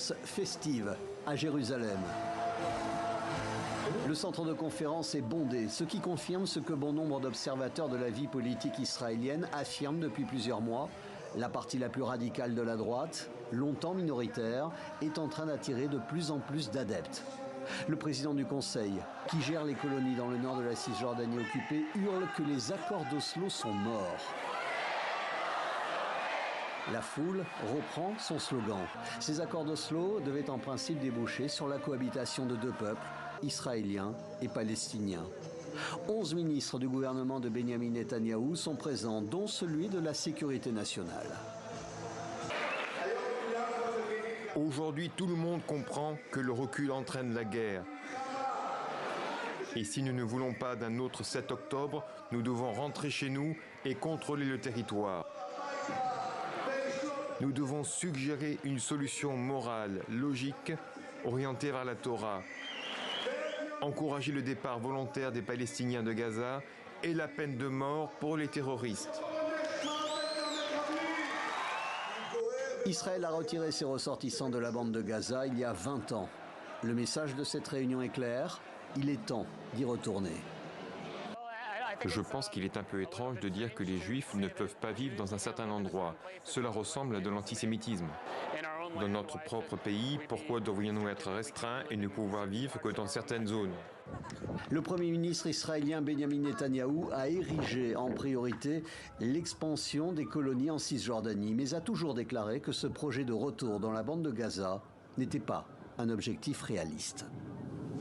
ambiance festive à Jérusalem. Le centre de conférence est bondé, ce qui confirme ce que bon nombre d'observateurs de la vie politique israélienne affirment depuis plusieurs mois. La partie la plus radicale de la droite, longtemps minoritaire, est en train d'attirer de plus en plus d'adeptes. Le président du Conseil, qui gère les colonies dans le nord de la Cisjordanie occupée, hurle que les accords d'Oslo sont morts. La foule reprend son slogan. Ces accords d'Oslo devaient en principe déboucher sur la cohabitation de deux peuples, israéliens et palestiniens. 11 ministres du gouvernement de Benyamin Netanyahou sont présents, dont celui de la sécurité nationale. Aujourd'hui, tout le monde comprend que le recul entraîne la guerre. Et si nous ne voulons pas d'un autre 7 octobre, nous devons rentrer chez nous et contrôler le territoire. Nous devons suggérer une solution morale, logique, orientée vers la Torah. Encourager le départ volontaire des Palestiniens de Gaza et la peine de mort pour les terroristes. Israël a retiré ses ressortissants de la bande de Gaza il y a 20 ans. Le message de cette réunion est clair, il est temps d'y retourner. Je pense qu'il est un peu étrange de dire que les Juifs ne peuvent pas vivre dans un certain endroit. Cela ressemble à de l'antisémitisme. Dans notre propre pays, pourquoi devrions-nous être restreints et ne pouvoir vivre que dans certaines zones? Le Premier ministre israélien Benyamin Netanyahou a érigé en priorité l'expansion des colonies en Cisjordanie, mais a toujours déclaré que ce projet de retour dans la bande de Gaza n'était pas un objectif réaliste.